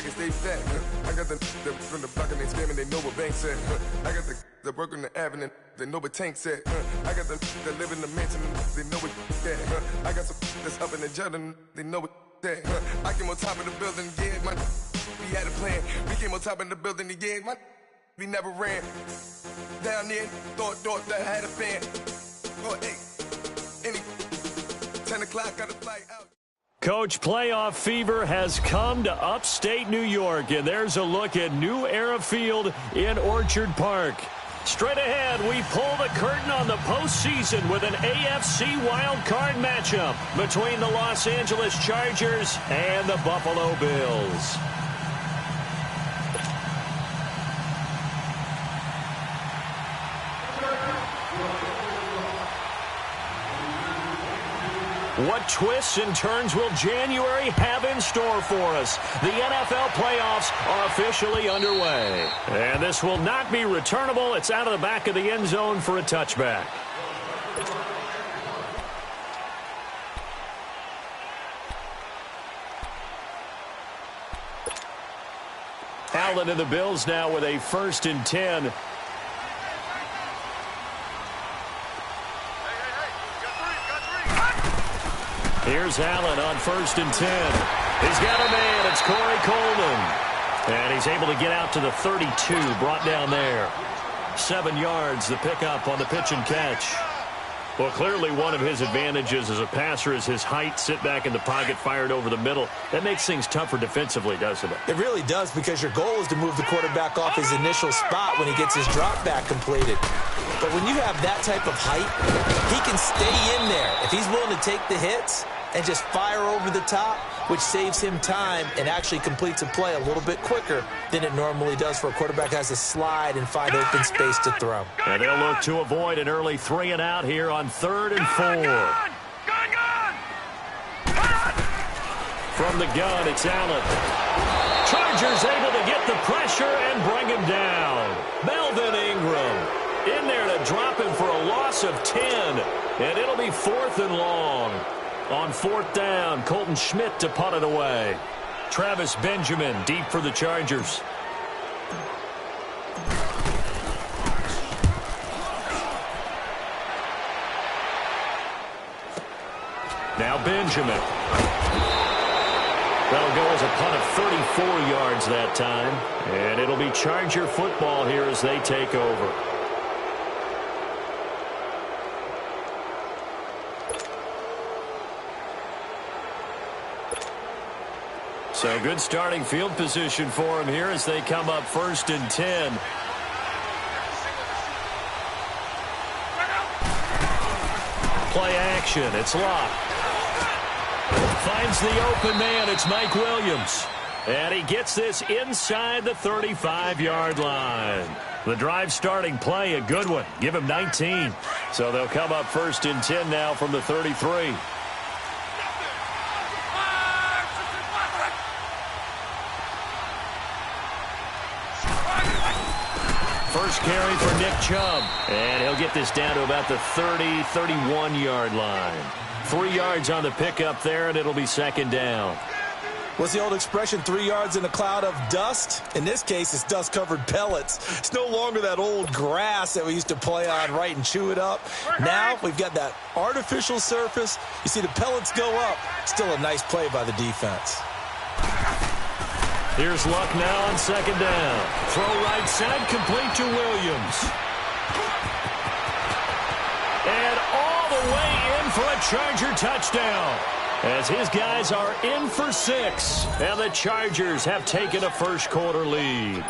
can stay fat. I got the from the block and they scamming, they know what bank said. I got the work on the avenue, they know what Tank said. I got the that live in the mansion, they know what that. I got some that's up in the judging, they know what that. I came on top of the building, yeah, my we had a plan. We came on top of the building, yeah, my we never ran. Down there, thought that I had a fan. Oh, hey, any 10 o'clock, got a flight out. Coach, playoff fever has come to upstate New York, and there's a look at New Era Field in Orchard Park. Straight ahead, we pull the curtain on the postseason with an AFC wildcard matchup between the Los Angeles Chargers and the Buffalo Bills. What twists and turns will January have in store for us? The NFL playoffs are officially underway. And this will not be returnable. It's out of the back of the end zone for a touchback. Allen and the Bills now with a 1st and 10. Here's Allen on 1st and 10. He's got a man. It's Corey Coleman. And he's able to get out to the 32, brought down there. 7 yards, the pickup on the pitch and catch. Well, clearly one of his advantages as a passer is his height. Sit back in the pocket, fired over the middle. That makes things tougher defensively, doesn't it? It really does, because your goal is to move the quarterback off his initial spot when he gets his drop back completed. But when you have that type of height, he can stay in there. If he's willing to take the hits and just fire over the top, which saves him time and actually completes a play a little bit quicker than it normally does for a quarterback who has to slide and find open space to throw. And they'll look to avoid an early 3 and out here on 3rd and 4. From the gun, it's Allen. Chargers able to get the pressure and bring him down. Melvin Ingram in there to drop him for a loss of 10. And it'll be 4th and long. On 4th down, Colton Schmidt to punt it away. Travis Benjamin deep for the Chargers. Now Benjamin. That'll go as a punt of 34 yards that time. And it'll be Charger football here as they take over. So good starting field position for him here as they come up 1st and 10. Play action. It's locked. Finds the open man. It's Mike Williams. And he gets this inside the 35-yard line. The drive starting play, a good one. Give him 19. So they'll come up 1st and 10 now from the 33. First carry for Nick Chubb. And he'll get this down to about the 30, 31-yard line. 3 yards on the pickup there, and it'll be 2nd down. What's the old expression, 3 yards in a cloud of dust? In this case, it's dust-covered pellets. It's no longer that old grass that we used to play on, right, and chew it up. Now we've got that artificial surface. You see the pellets go up. Still a nice play by the defense. Here's Luck now on 2nd down. Throw right side, complete to Williams. And all the way in for a Charger touchdown, as his guys are in for 6. And the Chargers have taken a first-quarter lead.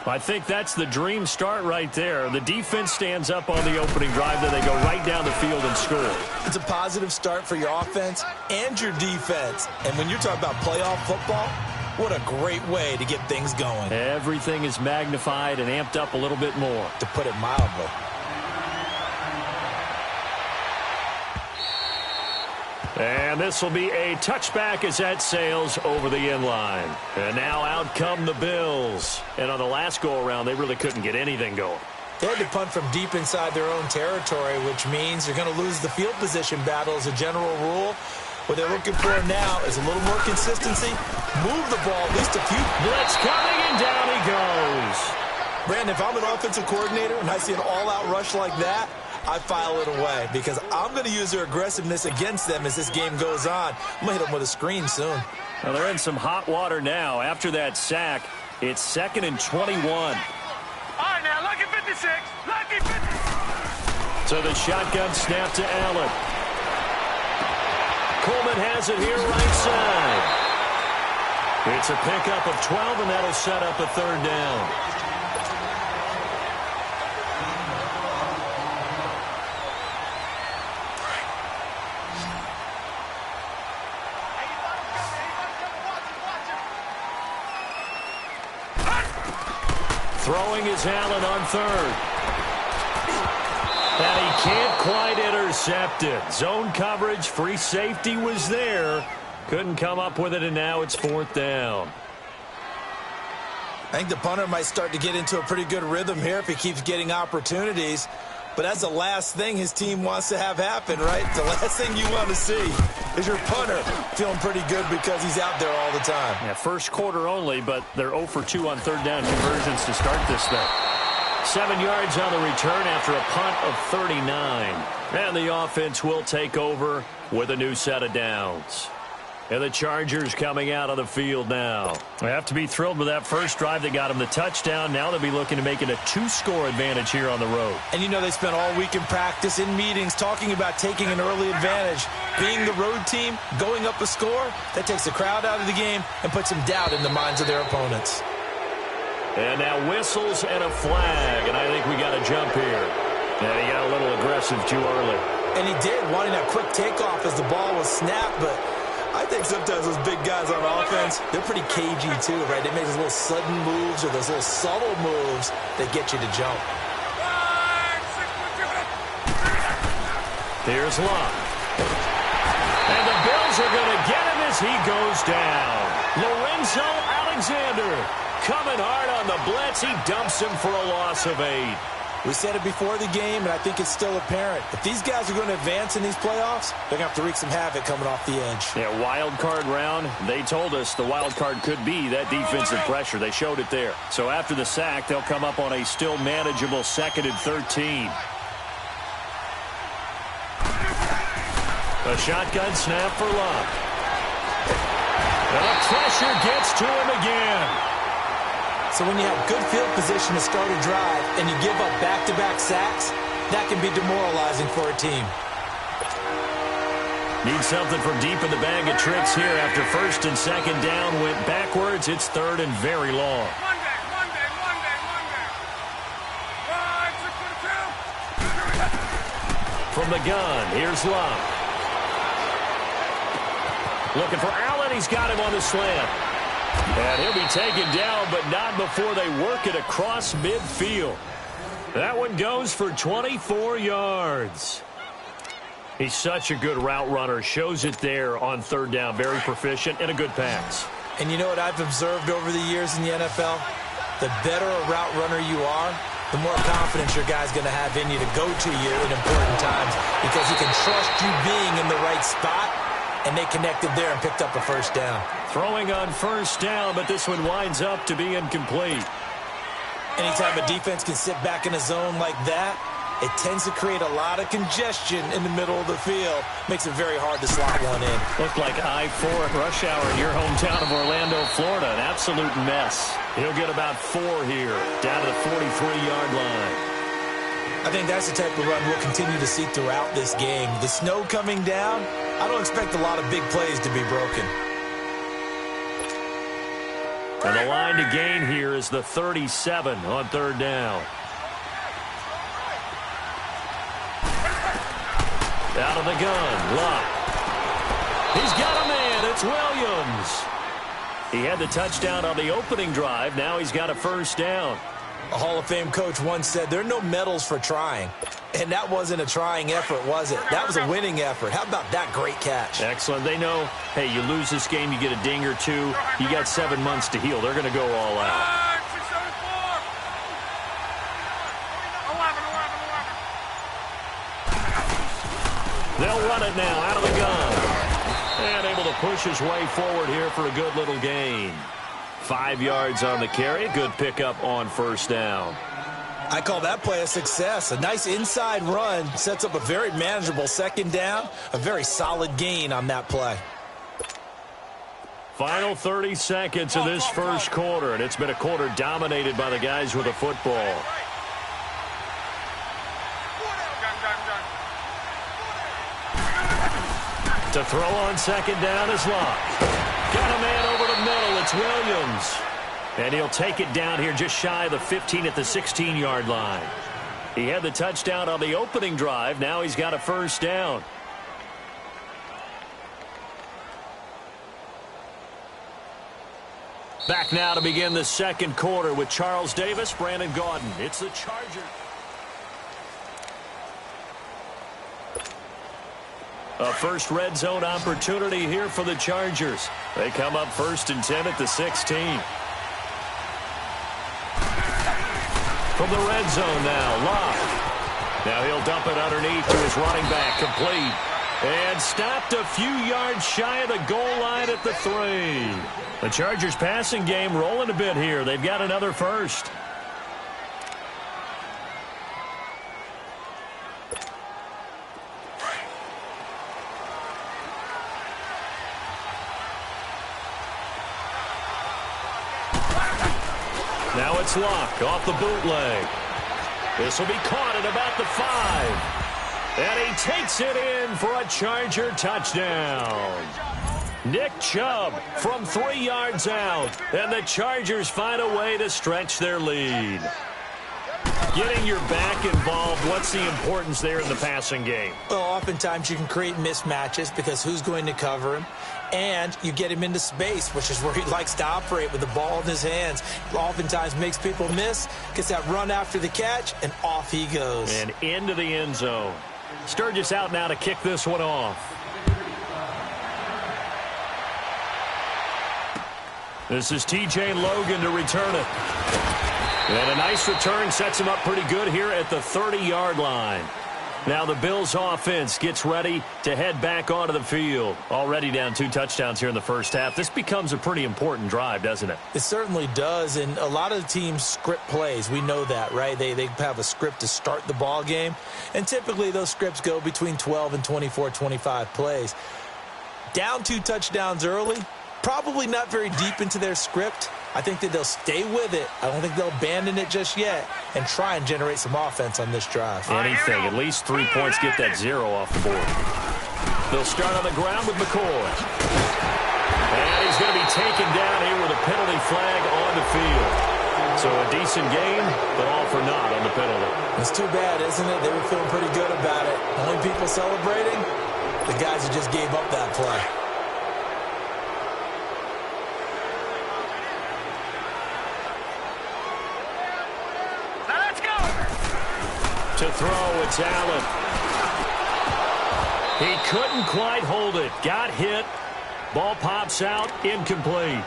I think that's the dream start right there. The defense stands up on the opening drive, then they go right down the field and score. It's a positive start for your offense and your defense. And when you're talking about playoff football, what a great way to get things going. Everything is magnified and amped up a little bit more, to put it mildly. And this will be a touchback as that sails over the end line. And now out come the Bills. And on the last go-around, they really couldn't get anything going. They had to punt from deep inside their own territory, which means you're going to lose the field position battle as a general rule. What they're looking for now is a little more consistency. Move the ball at least a few. Blitz coming, and down he goes. Brandon, if I'm an offensive coordinator and I see an all-out rush like that, I file it away because I'm going to use their aggressiveness against them as this game goes on. I'm going to hit them with a screen soon. Well, they're in some hot water now. After that sack, it's 2nd and 21. All right, now, lucky 56. Lucky 56. So the shotgun snap to Allen. Coleman has it here right side. It's a pickup of 12, and that'll set up a 3rd down. Throwing is Allen on 3rd. And he can't quite intercept it. Zone coverage, free safety was there. Couldn't come up with it, and now it's 4th down. I think the punter might start to get into a pretty good rhythm here if he keeps getting opportunities. But that's the last thing his team wants to have happen, right? The last thing you want to see is your punter feeling pretty good because he's out there all the time. Yeah, first quarter only, but they're 0 for 2 on 3rd down conversions to start this thing. 7 yards on the return after a punt of 39. And the offense will take over with a new set of downs. And the Chargers coming out on the field now. They have to be thrilled with that first drive that got them the touchdown. Now they'll be looking to make it a 2-score advantage here on the road. And you know they spent all week in practice, in meetings, talking about taking an early advantage. Being the road team, going up a score, that takes the crowd out of the game and puts some doubt in the minds of their opponents. And now whistles and a flag, and I think we got a jump here. And he got a little aggressive too early. And he did, wanting that quick takeoff as the ball was snapped, but I think sometimes those big guys on offense, they're pretty cagey too, right? They make those little sudden moves or those little subtle moves that get you to jump. Here's Locke. And the Bills are going to get him as he goes down. Lorenzo Alexander coming hard on the blitz. He dumps him for a loss of 8. We said it before the game, and I think it's still apparent. If these guys are going to advance in these playoffs, they're going to have to wreak some havoc coming off the edge. Yeah, wild card round. They told us the wild card could be that defensive pressure. They showed it there. So after the sack, they'll come up on a still manageable 2nd and 13. A shotgun snap for Locke. And the pressure gets to him again. So when you have good field position to start a drive and you give up back-to-back sacks, that can be demoralizing for a team. Need something from deep in the bag of tricks here after 1st and 2nd down went backwards. It's 3rd and very long. From the gun, here's Locke. Looking for Allen. He's got him on the slant. And he'll be taken down, but not before they work it across midfield. That one goes for 24 yards. He's such a good route runner. Shows it there on 3rd down. Very proficient and a good pass. And you know what I've observed over the years in the NFL? The better a route runner you are, the more confidence your guy's going to have in you to go to you in important times because he can trust you being in the right spot. And they connected there and picked up a 1st down. Throwing on 1st down, but this one winds up to be incomplete. Anytime a defense can sit back in a zone like that, it tends to create a lot of congestion in the middle of the field. Makes it very hard to slot one in. Looked like I-4 at rush hour in your hometown of Orlando, Florida. An absolute mess. He'll get about 4 here, down to the 43-yard line. I think that's the type of run we'll continue to see throughout this game. The snow coming down, I don't expect a lot of big plays to be broken. And the line to gain here is the 37 on 3rd down. Out of the gun, Locke. He's got a man. It's Williams. He had the touchdown on the opening drive. Now he's got a 1st down. A Hall of Fame coach once said, there are no medals for trying. And that wasn't a trying effort, was it? That was a winning effort. How about that great catch? Excellent. They know, hey, you lose this game, you get a ding or two. You got 7 months to heal. They're going to go all out. They'll run it now out of the gun. And able to push his way forward here for a good little gain. 5 yards on the carry. Good pickup on first down. I call that play a success. A nice inside run sets up a very manageable second down. A very solid gain on that play. Final 30 seconds of this first quarter, and it's been a quarter dominated by the guys with the football. To throw on second down is Locke. Got a man over the middle. It's Williams. And he'll take it down here just shy of the 15 at the 16-yard line. He had the touchdown on the opening drive. Now he's got a first down. Back now to begin the second quarter with Charles Davis, Brandon Gaudin. It's the Chargers. A first red zone opportunity here for the Chargers. They come up 1st and 10 at the 16. From the red zone now, Locke. Now he'll dump it underneath to his running back, complete. And stopped a few yards shy of the goal line at the 3. The Chargers passing game rolling a bit here. They've got another first. Now it's Locke off the bootleg. This will be caught at about the 5. And he takes it in for a Charger touchdown. Nick Chubb from 3 yards out. And the Chargers find a way to stretch their lead. Getting your back involved, what's the importance there in the passing game? Well, oftentimes you can create mismatches because who's going to cover him? And you get him into space, which is where he likes to operate with the ball in his hands. Oftentimes makes people miss, gets that run after the catch, and off he goes. And into the end zone. Sturgis out now to kick this one off. This is T.J. Logan to return it. And a nice return sets him up pretty good here at the 30-yard line. Now the Bills offense gets ready to head back onto the field. Already down 2 touchdowns here in the first half. This becomes a pretty important drive, doesn't it? It certainly does, and a lot of the teams script plays. We know that, right? They have a script to start the ball game, and typically those scripts go between 12 and 24, 25 plays. Down 2 touchdowns early, probably not very deep into their script. I think that they'll stay with it. I don't think they'll abandon it just yet and try and generate some offense on this drive. Anything, at least 3 points, get that 0 off the board. They'll start on the ground with McCoy. And he's going to be taken down here with a penalty flag on the field. So a decent game, but all for naught on the penalty. It's too bad, isn't it? They were feeling pretty good about it. Only people celebrating, the guys who just gave up that play. To throw, it's Allen. He couldn't quite hold it. Got hit. Ball pops out, incomplete.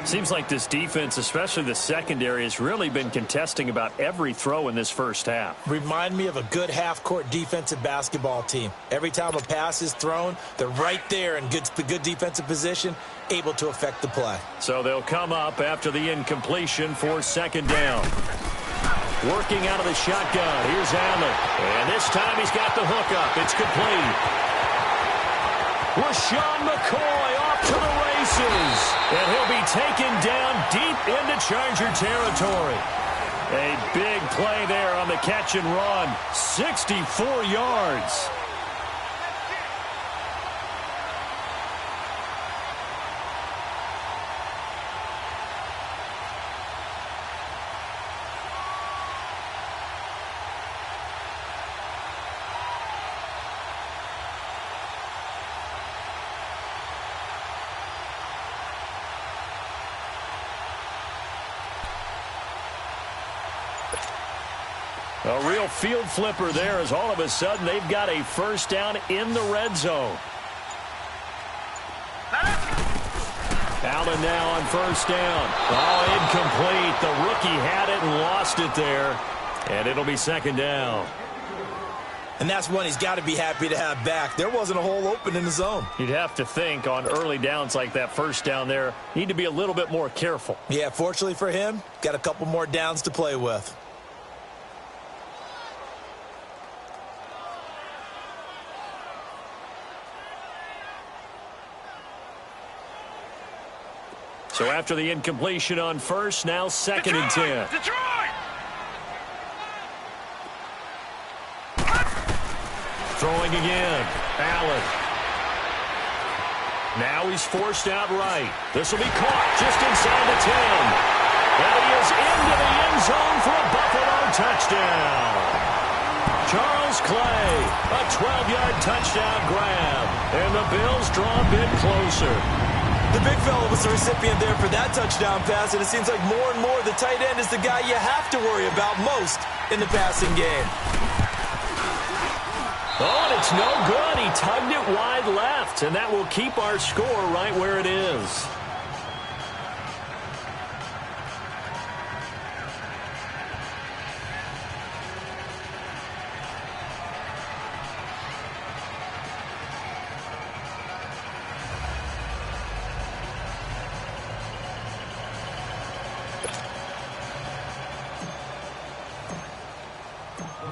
Seems like this defense, especially the secondary, has really been contesting about every throw in this first half. Remind me of a good half-court defensive basketball team. Every time a pass is thrown, they're right there in good defensive position, able to affect the play. So they'll come up after the incompletion for second down. Working out of the shotgun. Here's Allen. And this time he's got the hookup. It's complete. Rashawn McCoy off to the races. And he'll be taken down deep into Charger territory. A big play there on the catch and run. 64 yards. A real field flipper there as all of a sudden they've got a first down in the red zone. Allen now on first down. Oh, incomplete. The rookie had it and lost it there. And it'll be second down. And that's one he's got to be happy to have back. There wasn't a hole open in the zone. You'd have to think on early downs like that first down there, need to be a little bit more careful. Yeah, fortunately for him, got a couple more downs to play with. So after the incompletion on first, now second and 10. Detroit! Throwing again. Allen. Now he's forced out right. This will be caught just inside the 10. And he is into the end zone for a Buffalo touchdown. Charles Clay, a 12-yard touchdown grab. And the Bills draw a bit closer. The big fella was the recipient there for that touchdown pass, and it seems like more and more the tight end is the guy you have to worry about most in the passing game. Oh, and it's no good. He tugged it wide left, and that will keep our score right where it is.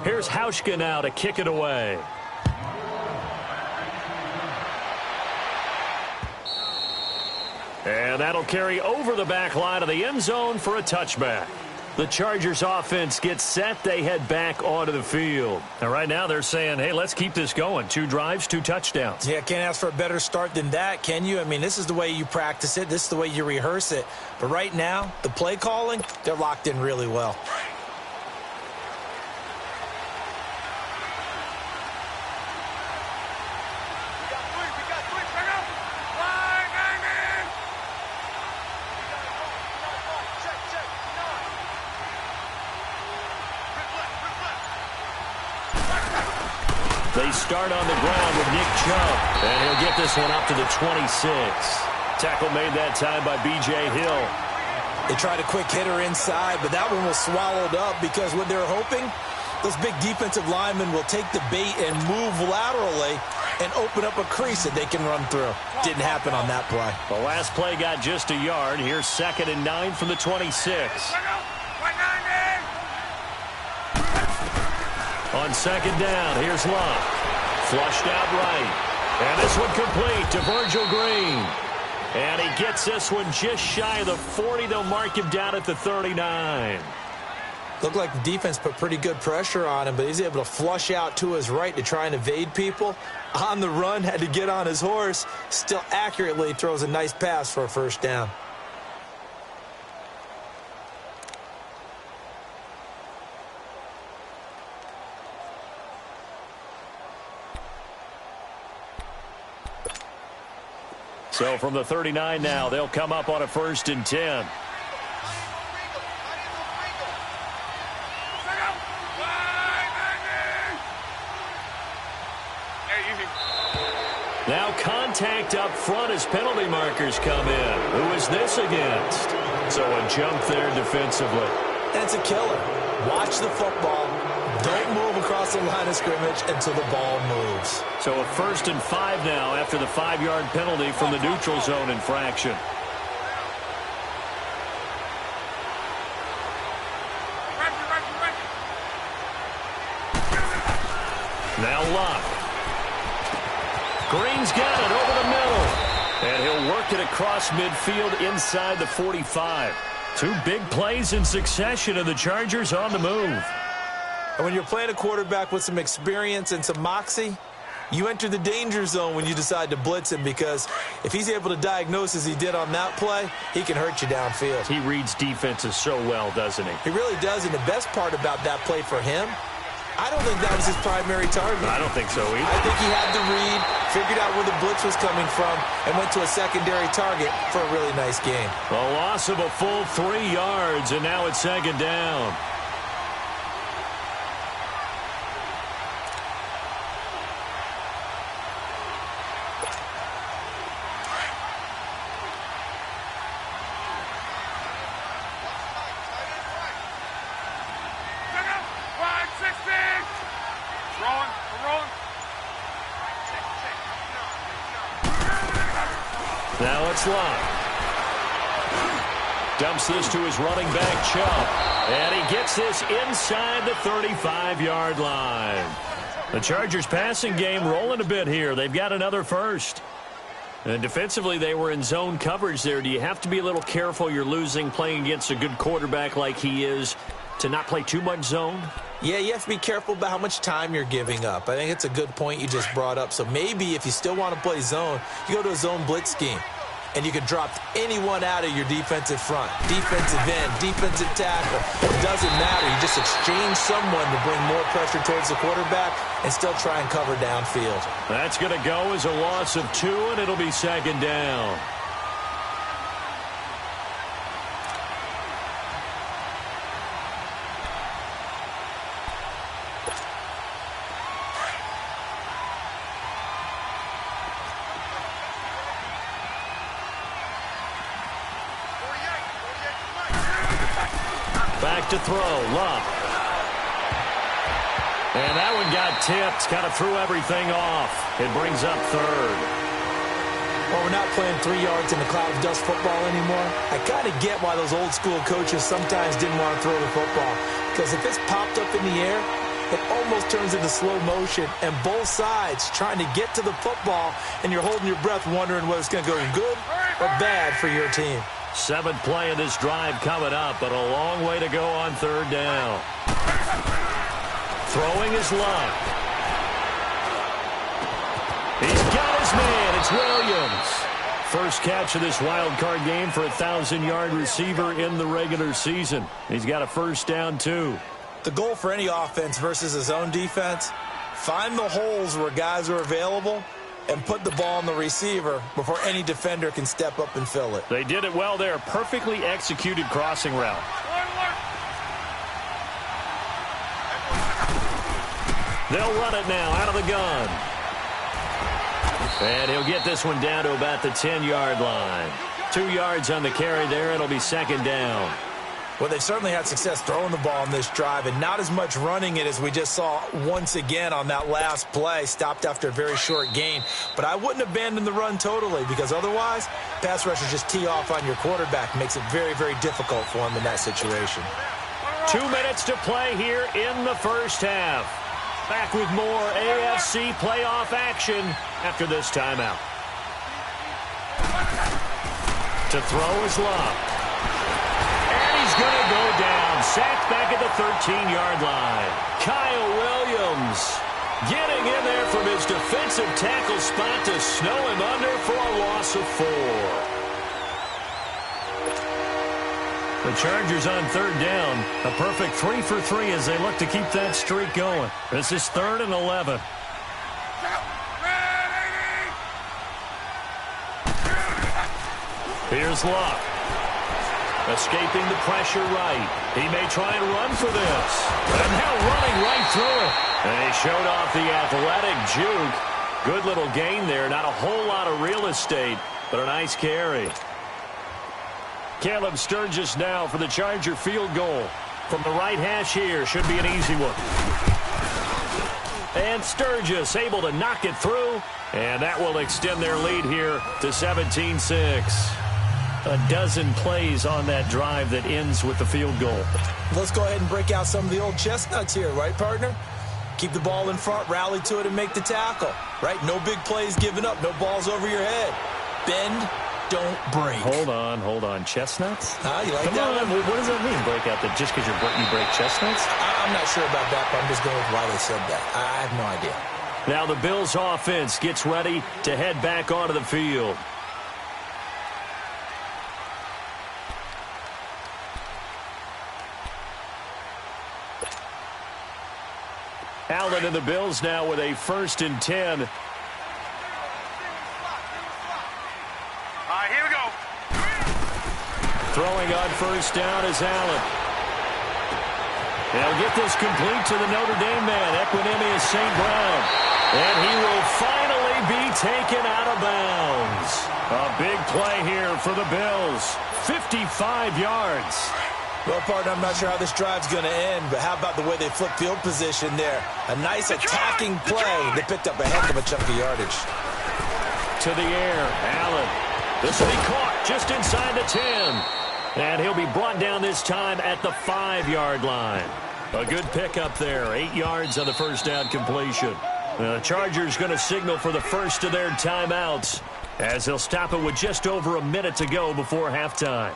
Here's Hauschka now to kick it away. And that'll carry over the back line of the end zone for a touchback. The Chargers offense gets set. They head back onto the field. And right now they're saying, hey, let's keep this going. 2 drives, 2 touchdowns. Yeah, can't ask for a better start than that, can you? I mean, this is the way you practice it. This is the way you rehearse it. But right now, the play calling, they're locked in really well. They start on the ground with Nick Chubb, and he'll get this one up to the 26. Tackle made that time by B.J. Hill. They tried a quick hitter inside, but that one was swallowed up because what they're hoping, those big defensive linemen will take the bait and move laterally and open up a crease that they can run through. Didn't happen on that play. The last play got just a yard. Here's 2nd and 9 from the 26. On 2nd down, here's Love. Flushed out right. And this one complete to Virgil Green. And he gets this one just shy of the 40. They'll mark him down at the 39. Looked like the defense put pretty good pressure on him, but he's able to flush out to his right to try and evade people. On the run, had to get on his horse. Still accurately throws a nice pass for a first down. So from the 39 now, they'll come up on a 1st and 10. Now contact up front as penalty markers come in. Who is this against? So a jump there defensively. And it's a killer. Watch the football. Don't move across the line of scrimmage until the ball moves. So a 1st and 5 now after the 5-yard penalty from the neutral zone infraction. Now Luck. Green's got it over the middle. And he'll work it across midfield inside the 45. 2 big plays in succession of the Chargers on the move. And when you're playing a quarterback with some experience and some moxie, you enter the danger zone when you decide to blitz him, because if he's able to diagnose as he did on that play, he can hurt you downfield. He reads defenses so well, doesn't he? He really does, and the best part about that play for him, I don't think that was his primary target. I don't think so either. I think he had the read, figured out where the blitz was coming from, and went to a secondary target for a really nice gain. A loss of a full 3 yards, and now it's 2nd down. Now it's Love. Dumps this to his running back, Chubb. And he gets this inside the 35-yard line. The Chargers passing game rolling a bit here. They've got another first. And defensively, they were in zone coverage there. Do you have to be a little careful you're losing playing against a good quarterback like he is to not play too much zone? Yeah, you have to be careful about how much time you're giving up. I think it's a good point you just brought up. So maybe if you still want to play zone, you go to a zone blitz scheme. And you can drop anyone out of your defensive front. Defensive end, defensive tackle. It doesn't matter. You just exchange someone to bring more pressure towards the quarterback and still try and cover downfield. That's going to go as a loss of 2, and it'll be second down. Back to throw, Love. And that one got tipped, kind of threw everything off. It brings up third. Well, we're not playing 3 yards in a cloud of dust football anymore. I kind of get why those old school coaches sometimes didn't want to throw the football. Because if it's popped up in the air, it almost turns into slow motion. And both sides trying to get to the football, and you're holding your breath wondering whether it's going to go good or bad for your team. 7th play of this drive coming up, but a long way to go on third down. Throwing is Love. He's got his man. It's Williams. First catch of this wild card game for a 1,000-yard receiver in the regular season. He's got a first down, too. The goal for any offense versus a zone defense, find the holes where guys are available and put the ball on the receiver before any defender can step up and fill it. They did it well there. Perfectly executed crossing route. They'll run it now out of the gun. And he'll get this one down to about the 10-yard line. 2 yards on the carry there. It'll be second down. Well, they've certainly had success throwing the ball in this drive and not as much running it as we just saw once again on that last play, stopped after a very short gain. But I wouldn't abandon the run totally because otherwise, pass rushers just tee off on your quarterback. Makes it very, very difficult for him in that situation. 2 minutes to play here in the first half. Back with more AFC playoff action after this timeout. To throw is Love. He's going to go down. Sacked back at the 13-yard line. Kyle Williams getting in there from his defensive tackle spot to snow him under for a loss of 4. The Chargers on third down. A perfect 3 for 3 as they look to keep that streak going. This is 3rd and 11. Here's Luck. Escaping the pressure right. He may try and run for this. And now running right through it. And he showed off the athletic juke. Good little gain there. Not a whole lot of real estate, but a nice carry. Caleb Sturgis now for the Charger field goal. From the right hash here. Should be an easy one. And Sturgis able to knock it through. And that will extend their lead here to 17-6. A dozen plays on that drive that ends with the field goal. Let's go ahead and break out some of the old chestnuts here, right, partner? Keep the ball in front, rally to it, and make the tackle, right? No big plays given up, no balls over your head. Bend, don't break. Hold on. Chestnuts? You like Come that on, one? what does that mean, break out? That just because you break chestnuts? I'm not sure about that, but I'm just going with why they said that. I have no idea. Now the Bills offense gets ready to head back onto the field. Allen and the Bills now with a 1st and 10. All right, here we go. Throwing on 1st down is Allen. They'll get this complete to the Notre Dame man, Equinemius St. Brown. And he will finally be taken out of bounds. A big play here for the Bills. 55 yards. Well, partner, I'm not sure how this drive's going to end, but how about the way they flip field position there? A nice attacking play. They picked up a heck of a chunk of yardage. To the air, Allen. This will be caught just inside the 10. And he'll be brought down this time at the 5-yard line. A good pickup there. 8 yards on the first down completion. The Chargers going to signal for the first of their timeouts as they'll stop it with just over a minute to go before halftime.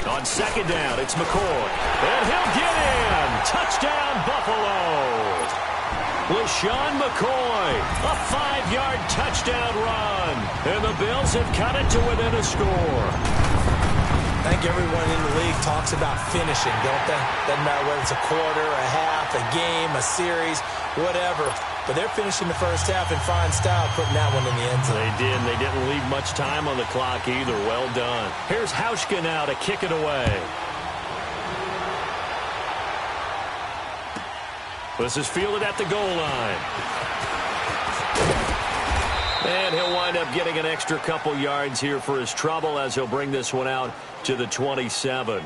On second down, it's McCoy. And he'll get in. Touchdown, Buffalo. LaShawn McCoy, a 5-yard touchdown run. And the Bills have cut it to within a score. I think everyone in the league talks about finishing, don't they? Doesn't matter whether it's a quarter, a half, a game, a series, whatever. But they're finishing the first half in fine style, putting that one in the end zone. They did, and they didn't leave much time on the clock either. Well done. Here's Hauschka now to kick it away. This is fielded at the goal line. And he'll wind up getting an extra couple yards here for his trouble as he'll bring this one out to the 27.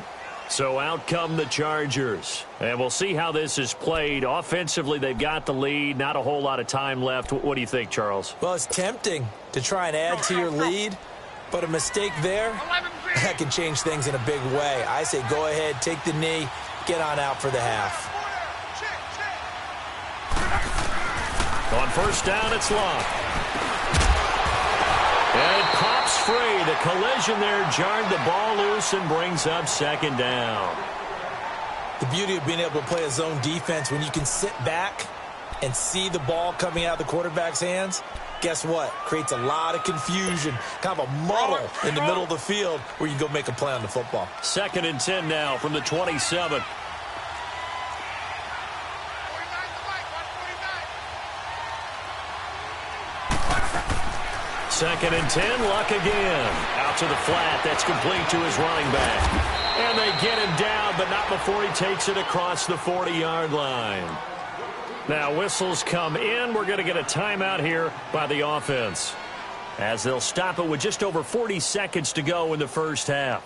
So out come the Chargers. And we'll see how this is played. Offensively, they've got the lead. Not a whole lot of time left. What do you think, Charles? Well, it's tempting to try and add to your lead, but a mistake there, that can change things in a big way. I say go ahead, take the knee, get on out for the half. On first down, it's Love. And it pops free. The collision there jarred the ball loose and brings up second down. The beauty of being able to play a zone defense when you can sit back and see the ball coming out of the quarterback's hands, guess what? Creates a lot of confusion, kind of a muddle in the middle of the field where you can go make a play on the football. 2nd and 10 now from the 27. Second and 10, Luck again. Out to the flat, that's complete to his running back. And they get him down, but not before he takes it across the 40-yard line. Now whistles come in. We're going to get a timeout here by the offense, as they'll stop it with just over 40 seconds to go in the first half.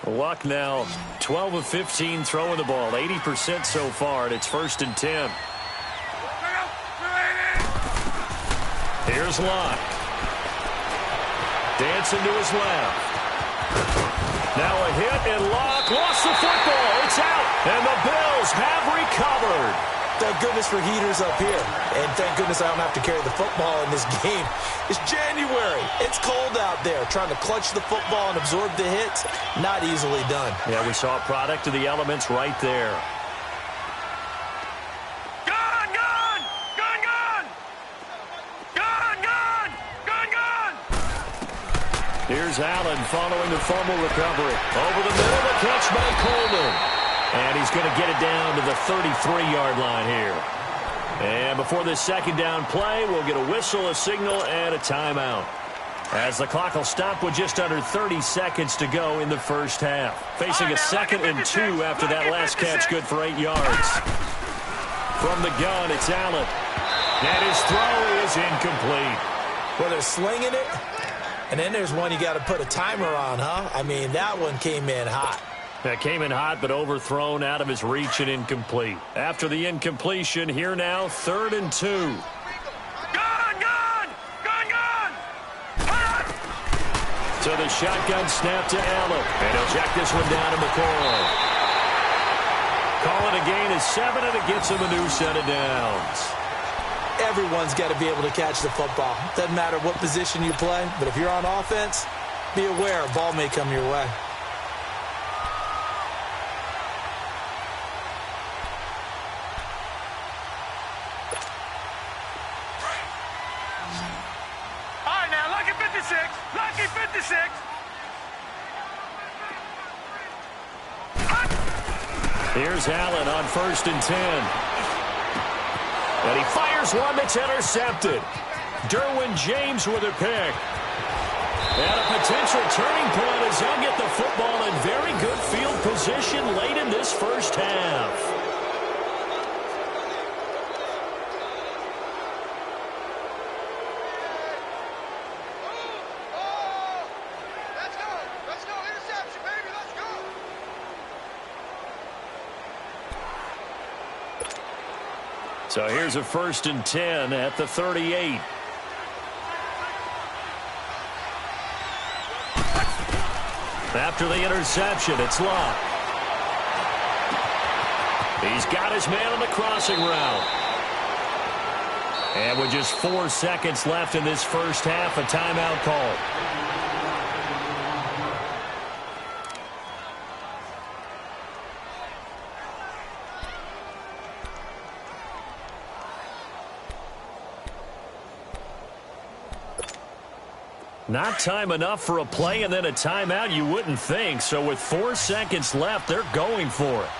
Luck now 12 of 15 throwing the ball, 80% so far, and it's 1st and 10. Here's Luck. Dancing to his left. Now a hit, and Luck lost the football. It's out, and the Bills have recovered. Thank goodness for heaters up here. And thank goodness I don't have to carry the football in this game. It's January. It's cold out there. Trying to clutch the football and absorb the hits, not easily done. Yeah, we saw a product of the elements right there. Gun, gun! Gun, gun! Gun, gun! Gun, gun! Here's Allen following the fumble recovery. Over the middle, the catch by Coleman. And he's going to get it down to the 33-yard line here. And before this second down play, we'll get a whistle, a signal, and a timeout, as the clock will stop with just under 30 seconds to go in the first half. Facing a 2nd and 2 after that last catch, good for 8 yards. From the gun, it's Allen. And his throw is incomplete. Well, they're slinging it, and then there's one you got to put a timer on, huh? I mean, that one came in hot. That came in hot, but overthrown, out of his reach, and incomplete. After the incompletion, here now, 3rd and 2. Gun, gun! Gun, gun! Gun! So the shotgun snap to Allen. And he'll check this one down to McCoy. Call it a gain of 7, and it gets him a new set of downs. Everyone's got to be able to catch the football. Doesn't matter what position you play, but if you're on offense, be aware a ball may come your way. Lucky 56. Here's Allen on 1st and 10. And he fires one that's intercepted. Derwin James with a pick. And a potential turning point as they'll get the football in very good field position late in this first half. So here's a 1st and 10 at the 38. After the interception, it's Locke. He's got his man on the crossing route. And with just 4 seconds left in this first half, a timeout call. Not time enough for a play and then a timeout, you wouldn't think. So with 4 seconds left, they're going for it.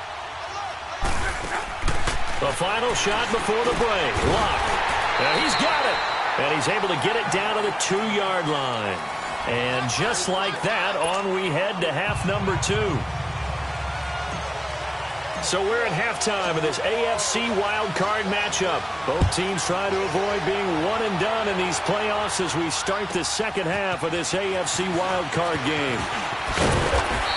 The final shot before the break. Locke. And he's got it. And he's able to get it down to the 2-yard line. And just like that, on we head to half number 2. So we're at halftime of this AFC wildcard matchup. Both teams try to avoid being one and done in these playoffs as we start the second half of this AFC wildcard game.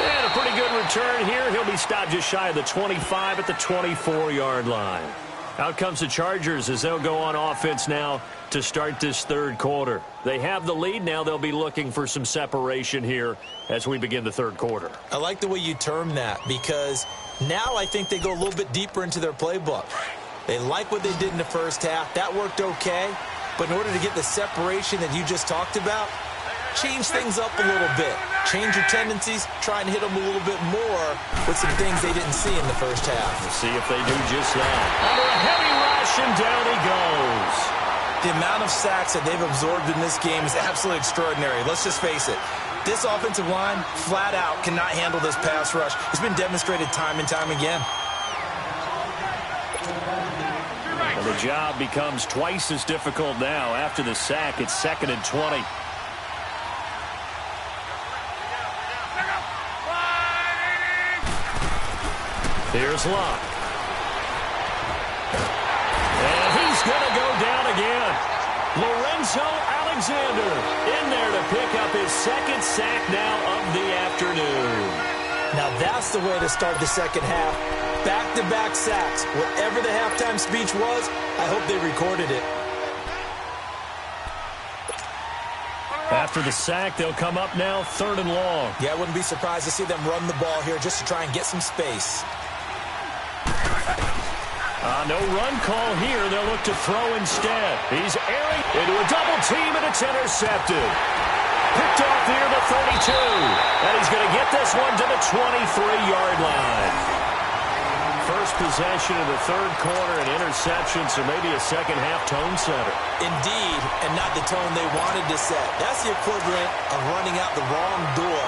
And a pretty good return here. He'll be stopped just shy of the 25 at the 24-yard line. Out comes the Chargers as they'll go on offense now to start this third quarter. They have the lead. Now they'll be looking for some separation here as we begin the third quarter. I like the way you term that because now I think they go a little bit deeper into their playbook. They like what they did in the first half. That worked okay. But in order to get the separation that you just talked about, change things up a little bit. Change your tendencies. Try and hit them a little bit more with some things they didn't see in the first half. We'll see if they do just that. Under a heavy rush, and down he goes. The amount of sacks that they've absorbed in this game is absolutely extraordinary. Let's just face it. This offensive line, flat out, cannot handle this pass rush. It's been demonstrated time and time again. Well, the job becomes twice as difficult now. After the sack, it's 2nd and 20. Here's Locke. And he's going to go down again. Lorenzo Alexander in there to pick up his 2nd sack now of the afternoon. Now that's the way to start the second half. Back-to-back sacks. Whatever the halftime speech was, I hope they recorded it. After the sack, they'll come up now 3rd and long. Yeah, I wouldn't be surprised to see them run the ball here just to try and get some space. No run call here. They'll look to throw instead. He's airing into a double team, and it's intercepted. Picked off near the 32. And he's going to get this one to the 23-yard line. First possession of the third quarter, an interception, so maybe a second-half tone setter. Indeed, and not the tone they wanted to set. That's the equivalent of running out the wrong door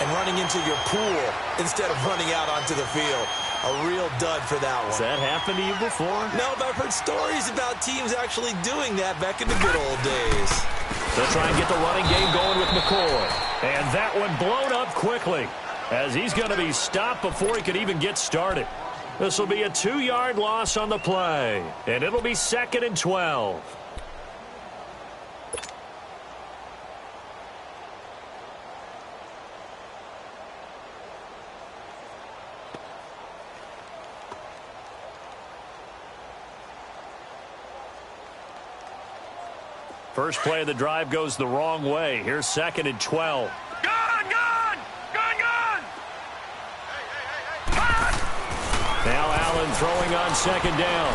and running into your pool instead of running out onto the field. A real dud for that one. Has that happened to you before? No, but I've heard stories about teams actually doing that back in the good old days. They'll try and get the running game going with McCoy. And that one blown up quickly as he's going to be stopped before he could even get started. This will be a 2-yard loss on the play, and it'll be 2nd and 12. First play of the drive goes the wrong way. Here's 2nd and 12. Gone! Now Allen throwing on 2nd down.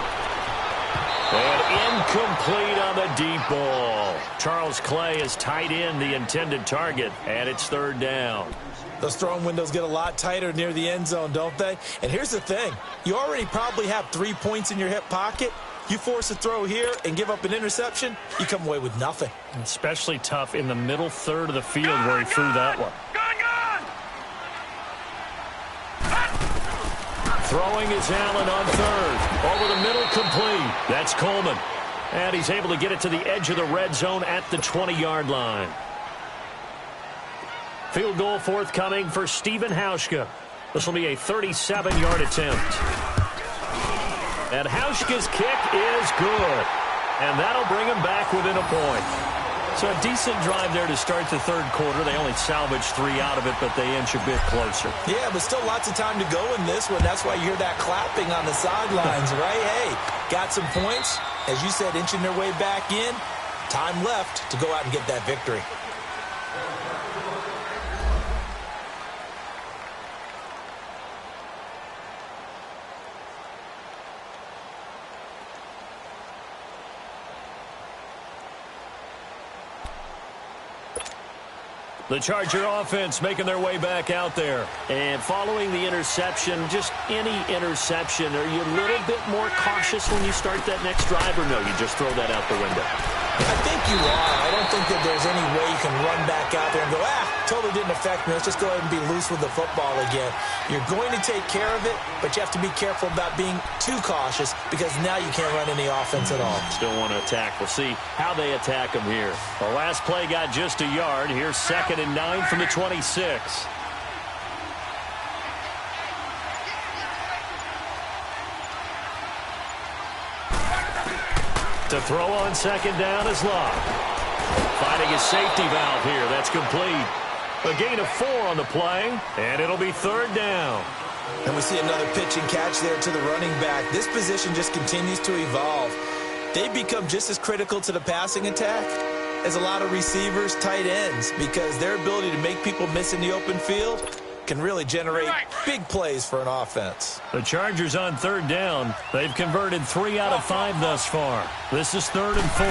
And incomplete on the deep ball. Charles Clay has tied in the intended target, and it's 3rd down. Those throwing windows get a lot tighter near the end zone, don't they? And here's the thing. You already probably have 3 points in your hip pocket. You force a throw here and give up an interception, you come away with nothing. Especially tough in the middle third of the field where he threw that one. Throwing is Allen on 3rd. Over the middle, complete. That's Coleman. And he's able to get it to the edge of the red zone at the 20-yard line. Field goal forthcoming for Stephen Hauschka. This will be a 37-yard attempt. And Hauschka's kick is good. And that'll bring him back within a point. So a decent drive there to start the third quarter. They only salvaged 3 out of it, but they inch a bit closer. Yeah, but still lots of time to go in this one. That's why you hear that clapping on the sidelines, right? Hey, got some points. As you said, inching their way back in. Time left to go out and get that victory. The Charger offense making their way back out there. And following the interception, just any interception, are you a little bit more cautious when you start that next drive, or no, you just throw that out the window? I think you are. I don't think that there's any way you can run back out there and go, totally didn't affect me. Let's just go ahead and be loose with the football again. You're going to take care of it, but you have to be careful about being too cautious because now you can't run any offense at all. Still want to attack. We'll see how they attack them here. The last play got just a yard. Here's 2nd and 9 from the 26. To throw on 2nd down is Locke. Finding his safety valve here. That's complete. A gain of 4 on the play, and it'll be 3rd down. And we see another pitch and catch there to the running back. This position just continues to evolve. They become just as critical to the passing attack as a lot of receivers, tight ends, because their ability to make people miss in the open field can really generate big plays for an offense. The Chargers on 3rd down. They've converted 3 out of 5 thus far. This is 3rd and 4.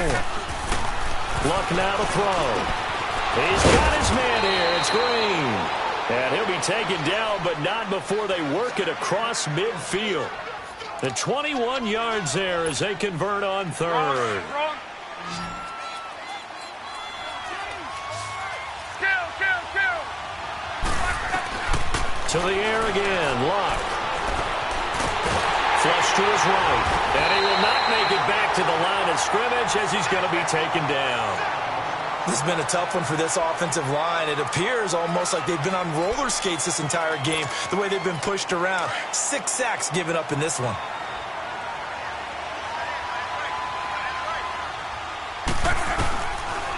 Luck now to throw. He's got his man here. It's Green. And he'll be taken down, but not before they work it across midfield. The 21 yards there as they convert on 3rd. To the air again, Locke. Flush to his right. And he will not make it back to the line of scrimmage as he's going to be taken down. This has been a tough one for this offensive line. It appears almost like they've been on roller skates this entire game, the way they've been pushed around. 6 sacks given up in this one.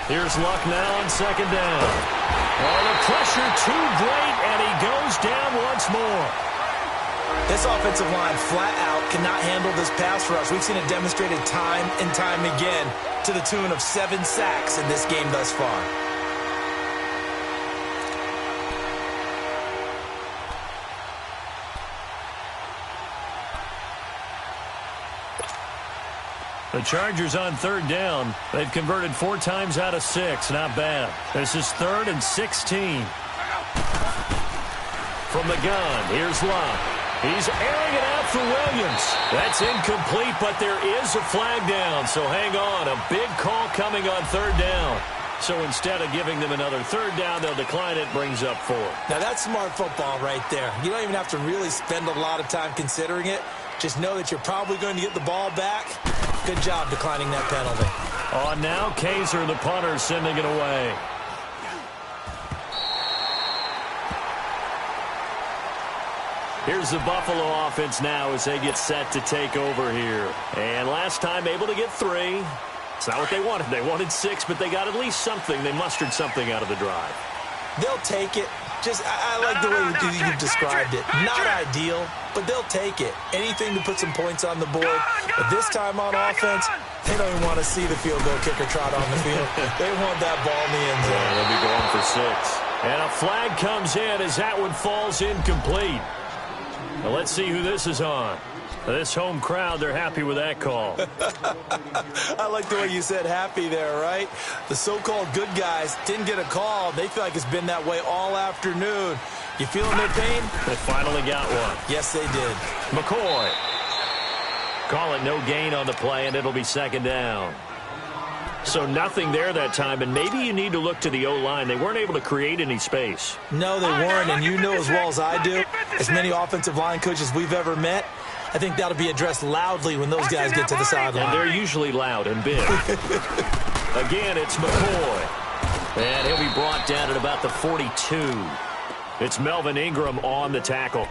Here's Luck now on 2nd down. Oh, the pressure too great, and he goes down once more. This offensive line flat out cannot handle this pass rush. We've seen it demonstrated time and time again to the tune of 7 sacks in this game thus far. The Chargers on 3rd down. They've converted 4 times out of 6. Not bad. This is 3rd and 16. From the gun, here's Locke. He's airing it out for Williams. That's incomplete, but there is a flag down. So hang on. A big call coming on 3rd down. So instead of giving them another 3rd down, they'll decline it. Brings up 4. Now that's smart football right there. You don't even have to really spend a lot of time considering it. Just know that you're probably going to get the ball back. Good job declining that penalty. On now, Kaiser, the punter, sending it away. Here's the Buffalo offense now as they get set to take over here. And last time able to get 3. It's not what they wanted. They wanted 6, but they got at least something. They mustered something out of the drive. They'll take it. Just, I like the way you described it. Not ideal, but they'll take it. Anything to put some points on the board. But this time on offense, they don't even want to see the field goal kicker trot on the field. They want that ball in the end zone. Yeah, they'll be going for 6. And a flag comes in as that one falls incomplete. Now let's see who this is on. This home crowd, they're happy with that call. I like the way you said happy there, right? The so-called good guys didn't get a call. They feel like it's been that way all afternoon. You feeling their pain? They finally got one. Yes, they did. McCoy. Call it no gain on the play, and it'll be 2nd down. So nothing there that time, and maybe you need to look to the O-line. They weren't able to create any space. No, they weren't, and you know as well as I do, as many offensive line coaches we've ever met, I think that'll be addressed loudly when those guys get to the sideline. And they're usually loud and big. Again, it's McCoy. And he'll be brought down at about the 42. It's Melvin Ingram on the tackle.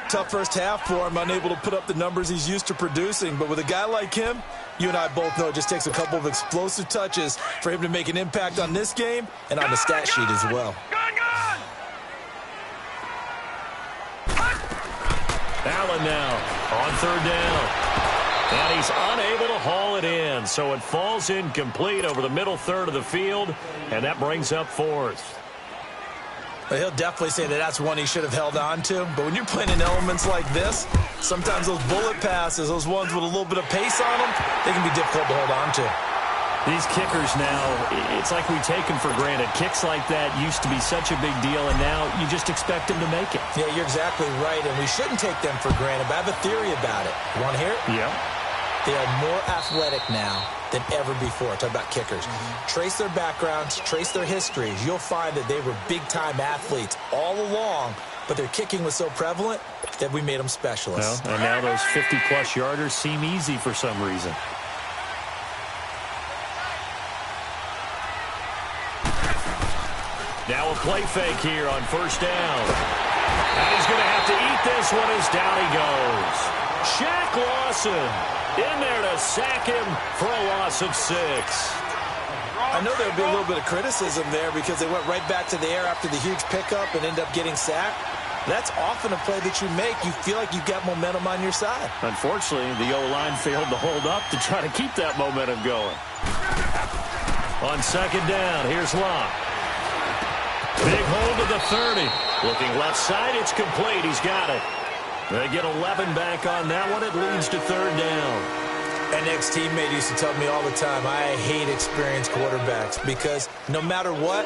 Tough first half for him, unable to put up the numbers he's used to producing. But with a guy like him, you and I both know it just takes a couple of explosive touches for him to make an impact on this game and on the stat sheet as well. Allen now on third down. And he's unable to haul it in. So it falls incomplete over the middle third of the field, and that brings up fourth. He'll definitely say that that's one he should have held on to. But when you're playing in elements like this, sometimes those bullet passes, those ones with a little bit of pace on them, they can be difficult to hold on to. These kickers now, it's like we take them for granted. Kicks like that used to be such a big deal, and now you just expect them to make it. Yeah, you're exactly right, and we shouldn't take them for granted. But I have a theory about it. You want to hear it? Yeah. They are more athletic now than ever before. Talk about kickers. Trace their backgrounds, trace their histories. You'll find that they were big-time athletes all along, but their kicking was so prevalent that we made them specialists. Well, and now those 50-plus yarders seem easy for some reason. Now a play fake here on first down. And he's going to have to eat this one as down he goes. Shaq Lawson in there to sack him for a loss of 6. I know there'll be a little bit of criticism there because they went right back to the air after the huge pickup and ended up getting sacked. That's often a play that you make. You feel like you've got momentum on your side. Unfortunately, the O-line failed to hold up to try to keep that momentum going. On second down, here's Locke. Big hold to the 30. Looking left side, it's complete. He's got it. They get 11 back on that one. It leads to third down. An ex-teammate used to tell me all the time, I hate experienced quarterbacks because no matter what,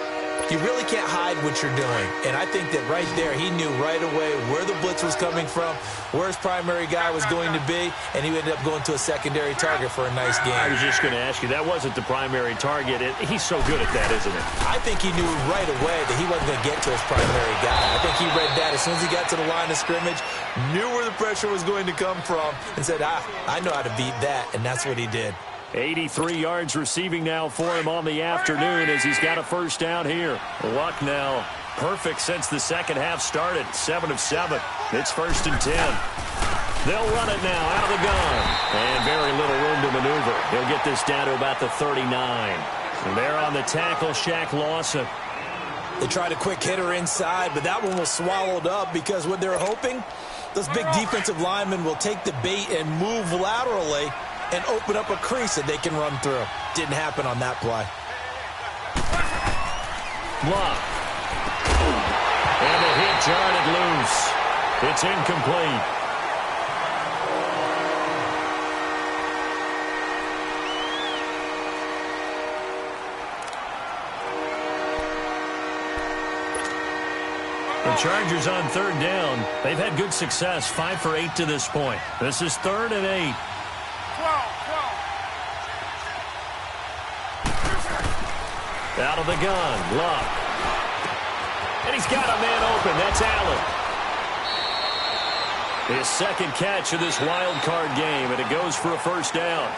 you really can't hide what you're doing. And I think that right there, he knew right away where the blitz was coming from, where his primary guy was going to be, and he ended up going to a secondary target for a nice game. I was just going to ask you, that wasn't the primary target. He's so good at that, isn't it? I think he knew right away that he wasn't going to get to his primary guy. I think he read that as soon as he got to the line of scrimmage, knew where the pressure was going to come from, and said, I know how to beat that, and that's what he did. 83 yards receiving now for him on the afternoon as he's got a first down here. Luck now perfect since the second half started. 7 of 7. It's first and 10. They'll run it now out of the gun. And very little room to maneuver. He'll get this down to about the 39. And there on the tackle, Shaq Lawson. They tried a quick hitter inside, but that one was swallowed up because what they're hoping, those big defensive linemen will take the bait and move laterally and open up a crease that they can run through. Didn't happen on that play. Block. And the hit jarred it loose. It's incomplete. The Chargers on third down. They've had good success, 5 for 8 to this point. This is 3rd and 8. Out of the gun, Luck. And he's got a man open. That's Allen. His second catch of this wild card game, and it goes for a first down.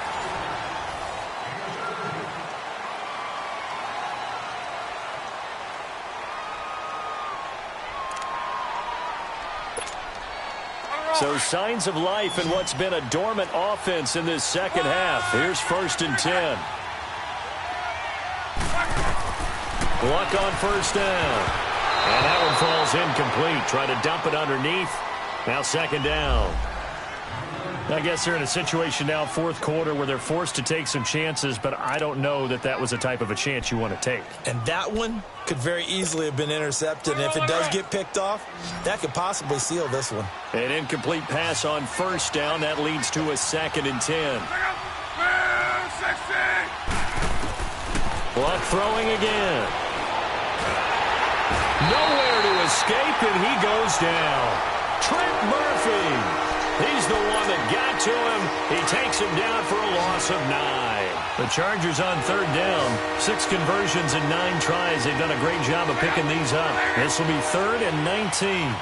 So signs of life in what's been a dormant offense in this second half. Here's first and 10. Luck on first down. And that one falls incomplete. Try to dump it underneath. Now second down. I guess they're in a situation now, fourth quarter, where they're forced to take some chances, but I don't know that that was a type of a chance you want to take. And that one could very easily have been intercepted. And if it does get picked off, that could possibly seal this one. An incomplete pass on first down. That leads to a 2nd and 10. Luck throwing again. Nowhere to escape, and he goes down. Trent Murphy. He's the one that got to him. He takes him down for a loss of 9. The Chargers on third down. 6 conversions and 9 tries. They've done a great job of picking these up. This will be 3rd and 19.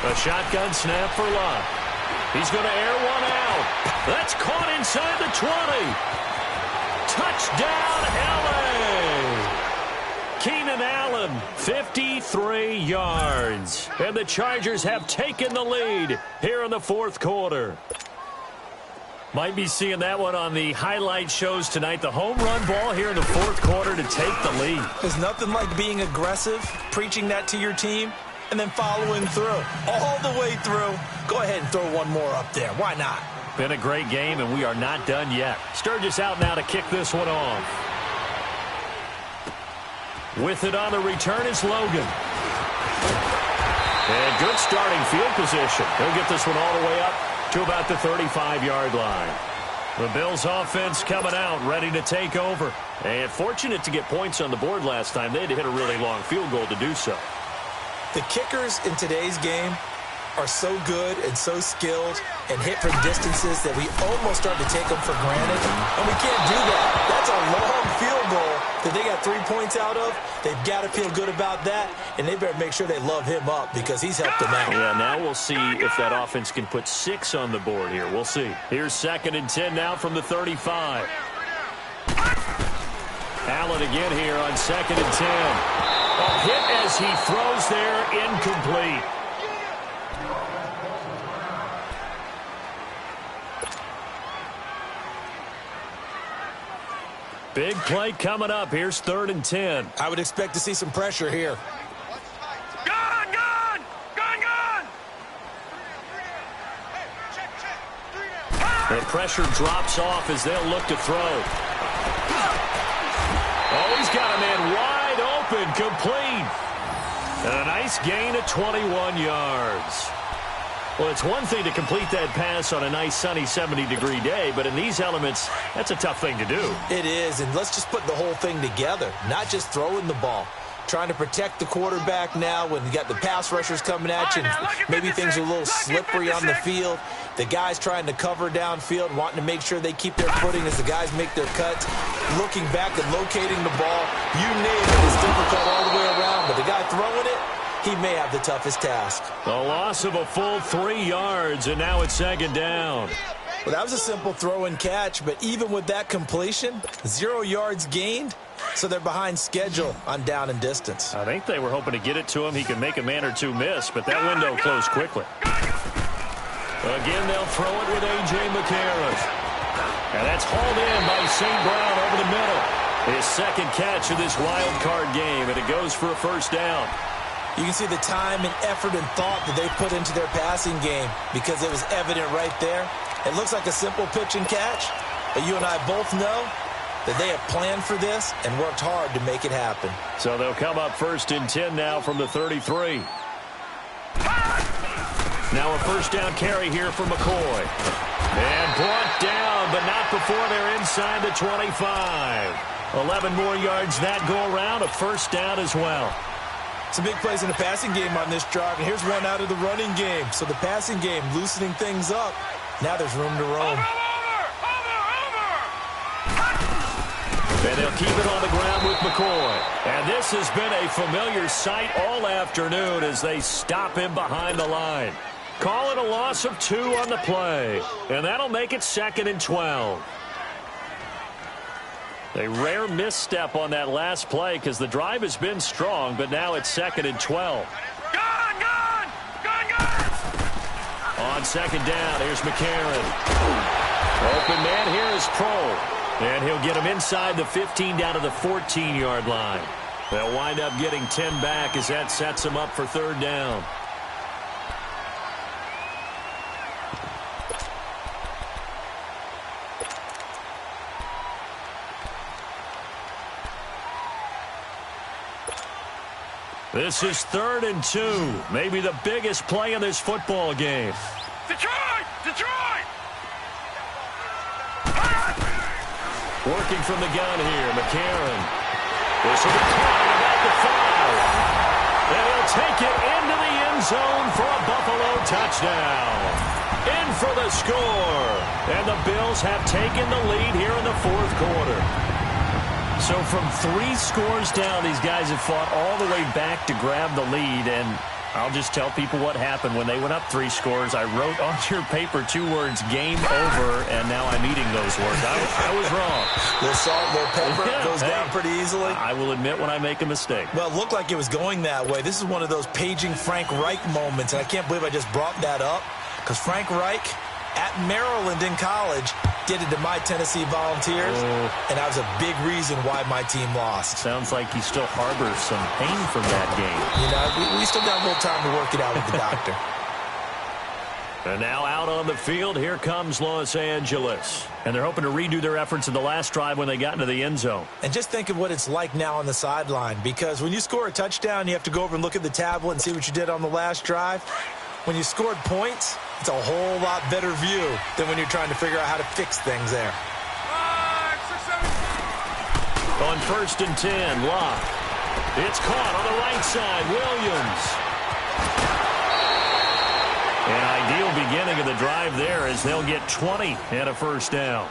A shotgun snap for Luck. He's going to air one out. That's caught inside the 20. Touchdown, LA! Keenan Allen, 53 yards. And the Chargers have taken the lead here in the fourth quarter. Might be seeing that one on the highlight shows tonight. The home run ball here in the fourth quarter to take the lead. There's nothing like being aggressive, preaching that to your team, and then following through. All the way through. Go ahead and throw one more up there. Why not? Been a great game, and we are not done yet. Sturgis out now to kick this one off. With it on the return is Logan. And good starting field position. He'll get this one all the way up to about the 35-yard line. The Bills offense coming out, ready to take over. And fortunate to get points on the board last time. They had to hit a really long field goal to do so. The kickers in today's game are so good and so skilled and hit from distances that we almost start to take them for granted. And we can't do that. That's a long field goal that they got 3 points out of. They've got to feel good about that, and they better make sure they love him up because he's helped them out. Yeah, now we'll see if that offense can put 6 on the board here. We'll see. Here's 2nd and 10 now from the 35. Allen again here on 2nd and 10. A hit as he throws there, incomplete. Big play coming up. Here's 3rd and 10. I would expect to see some pressure here. Gun, gun! Gun, gun! The pressure drops off as they'll look to throw. Oh, he's got a man wide open, complete. And a nice gain of 21 yards. Well, it's one thing to complete that pass on a nice sunny 70-degree day, but in these elements, that's a tough thing to do. It is, and let's just put the whole thing together, not just throwing the ball. Trying to protect the quarterback now when you got the pass rushers coming at you, and maybe things are a little slippery on the field. The guys trying to cover downfield, wanting to make sure they keep their footing as the guys make their cuts. Looking back and locating the ball, you name it, it's difficult all the way around, but the guy throwing it, he may have the toughest task. The loss of a full 3 yards, and now it's 2nd down. Well, that was a simple throw and catch, but even with that completion, 0 yards gained, so they're behind schedule on down and distance. I think they were hoping to get it to him. He could make a man or two miss, but that window closed quickly. Again, they'll throw it with A.J. McCarron. And that's hauled in by St. Brown over the middle. His 2nd catch of this wild card game, and it goes for a 1st down. You can see the time and effort and thought that they put into their passing game because it was evident right there. It looks like a simple pitch and catch, but you and I both know that they have planned for this and worked hard to make it happen. So they'll come up 1st and 10 now from the 33. Now a 1st down carry here for McCoy. And brought down, but not before they're inside the 25. 11 more yards that go around, a 1st down as well. Some big plays in the passing game on this drive, and here's one out of the running game. So the passing game loosening things up. Now there's room to roam. And they'll keep it on the ground with McCoy. And this has been a familiar sight all afternoon as they stop him behind the line. Call it a loss of 2 on the play. And that'll make it 2nd and 12. A rare misstep on that last play because the drive has been strong, but now it's 2nd and 12. Gun, gun! Gun, gun! On 2nd down, here's McCarron. Open man here is Pro. And he'll get him inside the 15 down to the 14-yard line. They'll wind up getting 10 back as that sets them up for 3rd down. This is 3rd and 2. Maybe the biggest play in this football game. Detroit! Detroit! Working from the gun here, McCarron. This will be caught at about the 5. And he'll take it into the end zone for a Buffalo touchdown. In for the score. And the Bills have taken the lead here in the 4th quarter. So from 3 scores down, these guys have fought all the way back to grab the lead. And I'll just tell people what happened. When they went up 3 scores, I wrote on your paper 2 words, game over, and now I'm eating those words. I was wrong. A little salt, a little pepper, goes down pretty easily. I will admit when I make a mistake. Well, it looked like it was going that way. This is one of those paging Frank Reich moments, and I can't believe I just brought that up, because Frank Reich at Maryland in college did it to my Tennessee Volunteers, and that was a big reason why my team lost. Sounds like he still harbors some pain from that game. You know, we still got a little time to work it out with the doctor. And now out on the field, here comes Los Angeles. And they're hoping to redo their efforts in the last drive when they got into the end zone. And just think of what it's like now on the sideline, because when you score a touchdown, you have to go over and look at the tablet and see what you did on the last drive. When you scored points, it's a whole lot better view than when you're trying to figure out how to fix things there. On 1st and 10, Locke. It's caught on the right side, Williams. An ideal beginning of the drive there as they'll get 20 and a first down.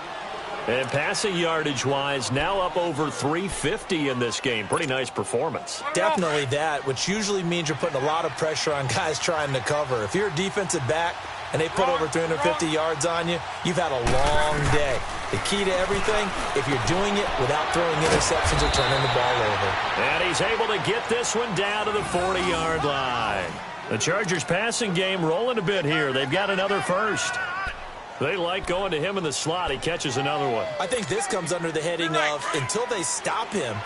And passing yardage-wise, now up over 350 in this game. Pretty nice performance. Definitely that, which usually means you're putting a lot of pressure on guys trying to cover. If you're a defensive back and they put over 350 yards on you, you've had a long day. The key to everything, if you're doing it without throwing interceptions or turning the ball over. And he's able to get this one down to the 40-yard line. The Chargers passing game rolling a bit here. They've got another first. They like going to him in the slot. He catches another one. I think this comes under the heading of, until they stop him,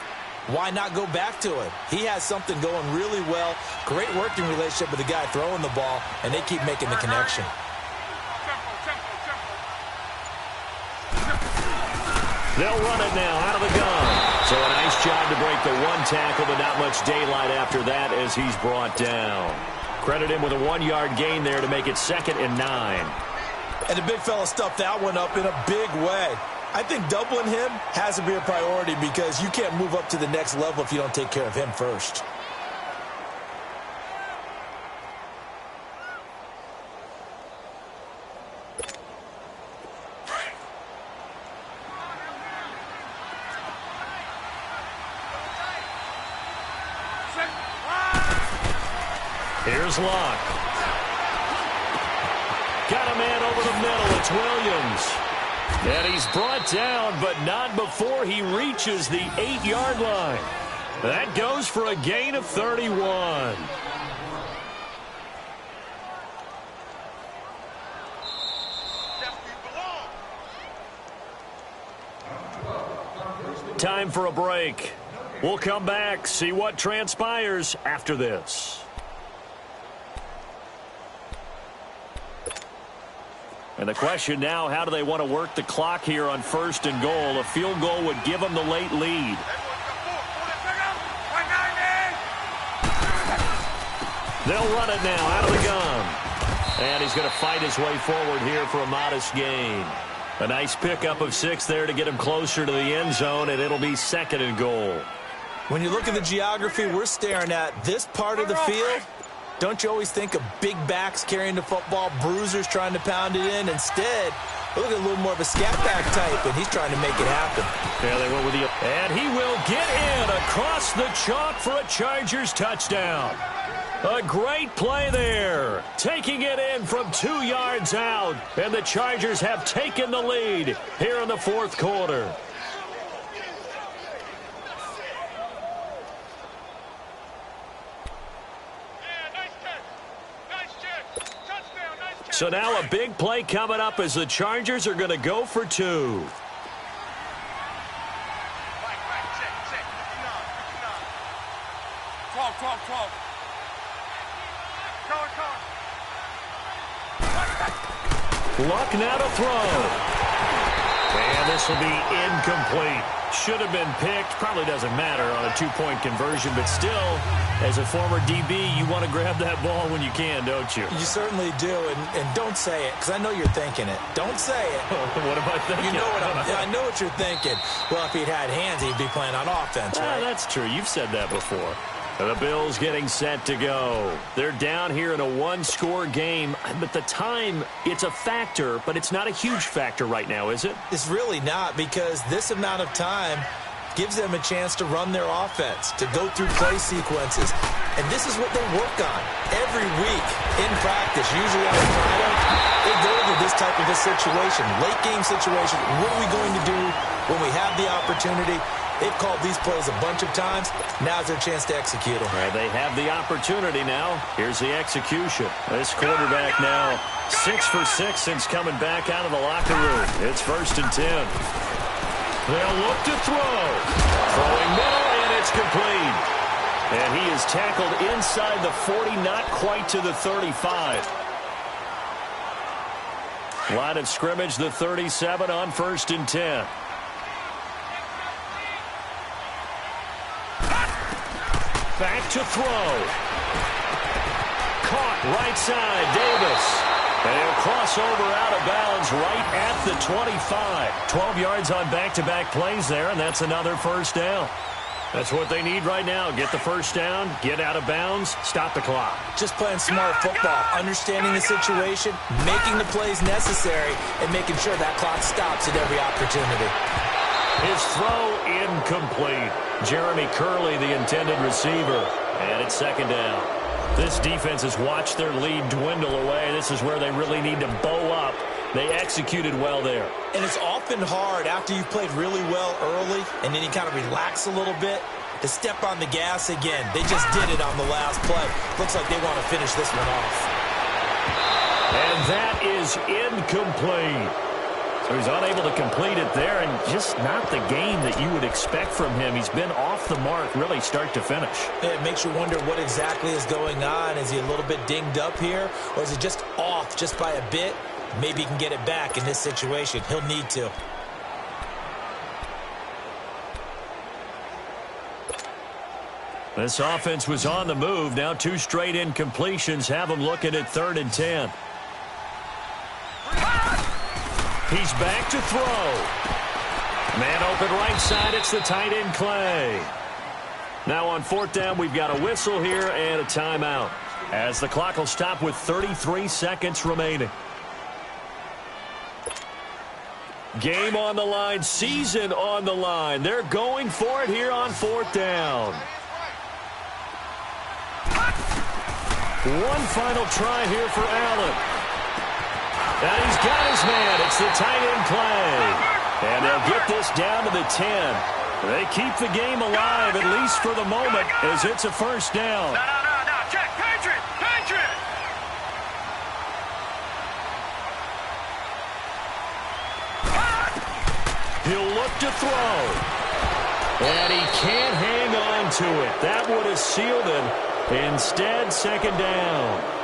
why not go back to him? He has something going really well. Great working relationship with the guy throwing the ball, and they keep making the connection. They'll run it now out of the gun. So a nice job to break the 1 tackle, but not much daylight after that as he's brought down. Credit him with a 1-yard gain there to make it 2nd and 9. And the big fella stuffed that one up in a big way. I think doubling him has to be a priority because you can't move up to the next level if you don't take care of him first. Here's Locke. Got a man over the middle. It's Williams. And he's brought down, but not before he reaches the 8-yard line. That goes for a gain of 31. Time for a break. We'll come back, see what transpires after this. And the question now, how do they want to work the clock here on 1st and goal? A field goal would give them the late lead. They'll run it now out of the gun. And he's going to fight his way forward here for a modest gain. A nice pickup of 6 there to get him closer to the end zone, and it'll be 2nd and goal. When you look at the geography we're staring at, this part of the field, don't you always think of big backs carrying the football, bruisers trying to pound it in? Instead, look at a little more of a scat back type, and he's trying to make it happen. Yeah, they went with the... And he will get in across the chalk for a Chargers touchdown. A great play there. Taking it in from 2 yards out, and the Chargers have taken the lead here in the 4th quarter. So now a big play coming up as the Chargers are going to go for 2. Luck now to throw. And this will be incomplete. Should have been picked. Probably doesn't matter on a 2-point conversion, but still, as a former DB, you want to grab that ball when you can, don't you? You certainly do, and don't say it, because I know you're thinking it. Don't say it. What am I thinking? You know what I know what you're thinking. Well, if he'd had hands, he'd be playing on offense, right? That's true. You've said that before. The Bills getting set to go. They're down here in a 1-score game, but the time, it's a factor, but it's not a huge factor right now, is it? It's really not, because this amount of time gives them a chance to run their offense, to go through play sequences. And this is what they work on every week in practice. Usually on Friday, they go to this type of a situation, late game situation. What are we going to do when we have the opportunity? They've called these plays a bunch of times. Now's their chance to execute them. Right, they have the opportunity now. Here's the execution. This quarterback now 6 for 6 since coming back out of the locker room. It's 1st and 10. They'll look to throw. Throwing middle, and it's complete. And he is tackled inside the 40, not quite to the 35. Line of scrimmage, the 37 on 1st and 10. Back to throw. Caught right side, Davis. And he'll cross over out of bounds right at the 25. 12 yards on back-to-back plays there, and that's another 1st down. That's what they need right now. Get the 1st down, get out of bounds, stop the clock. Just playing smart football, understanding the situation, making the plays necessary, and making sure that clock stops at every opportunity. His throw incomplete. Jeremy Curley, the intended receiver. And it's 2nd down. This defense has watched their lead dwindle away. This is where they really need to bow up. They executed well there. And it's often hard after you've played really well early and then you kind of relax a little bit to step on the gas again. They just did it on the last play. Looks like they want to finish this one off. And that is incomplete. So he's unable to complete it there, and just not the game that you would expect from him. He's been off the mark really start to finish. It makes you wonder what exactly is going on. Is he a little bit dinged up here, or is it just off just by a bit? Maybe he can get it back in this situation. He'll need to. This offense was on the move. Now 2 straight incompletions have them looking at 3rd and 10. He's back to throw. Man open right side. It's the tight end, Clay. Now on 4th down, we've got a whistle here and a timeout, as the clock will stop with 33 seconds remaining. Game on the line, season on the line. They're going for it here on 4th down. One final try here for Allen. And he's got his man. It's the tight end, Clay. And they'll get this down to the 10. They keep the game alive, at least for the moment, as it's a 1st down. No. Check. Patriot. He'll look to throw. And he can't hang on to it. That would have sealed him. Instead, 2nd down.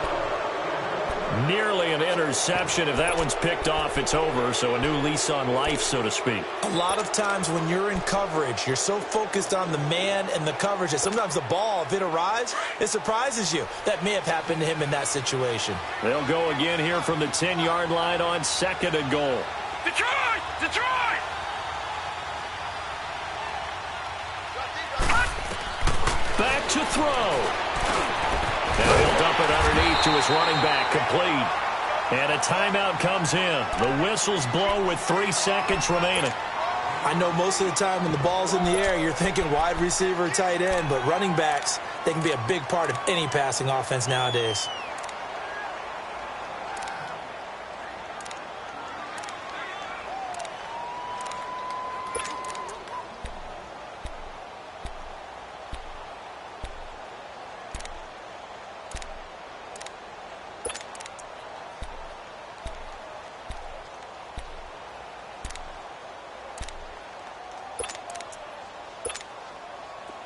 Nearly an interception. If that one's picked off, it's over. So a new lease on life, so to speak. A lot of times when you're in coverage, you're so focused on the man and the coverage that sometimes the ball, if it arrives, it surprises you. That may have happened to him in that situation. They'll go again here from the 10-yard line on 2nd and goal. Detroit! Back to throw. And he'll dump it underneath to his running back, complete. And a timeout comes in. The whistles blow with 3 seconds remaining. I know most of the time when the ball's in the air, you're thinking wide receiver, tight end, but running backs, they can be a big part of any passing offense nowadays.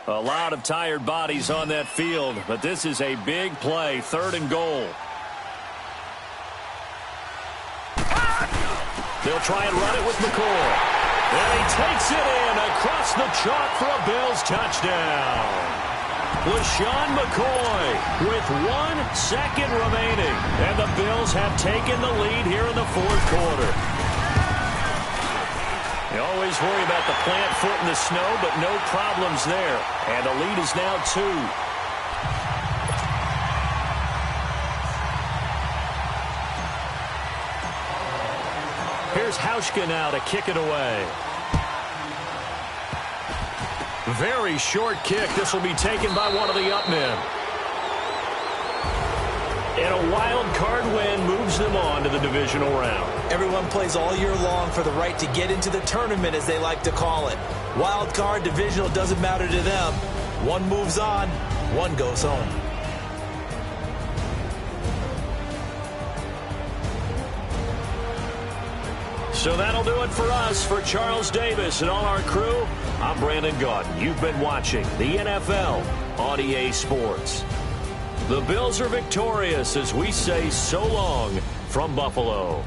A lot of tired bodies on that field, but this is a big play, 3rd and goal. They'll try and run it with McCoy. And he takes it in across the chalk for a Bills touchdown. LaShawn McCoy with 1 second remaining. And the Bills have taken the lead here in the 4th quarter. You always worry about the plant foot in the snow, but no problems there. And the lead is now 2. Here's Hauschka now to kick it away. Very short kick. This will be taken by one of the up men. And a wild card win moves them on to the divisional round. Everyone plays all year long for the right to get into the tournament, as they like to call it. Wild card, divisional, doesn't matter to them. One moves on, one goes home. So that'll do it for us. For Charles Davis and all our crew, I'm Brandon Gaudin. You've been watching the NFL on EA Sports. The Bills are victorious as we say so long from Buffalo.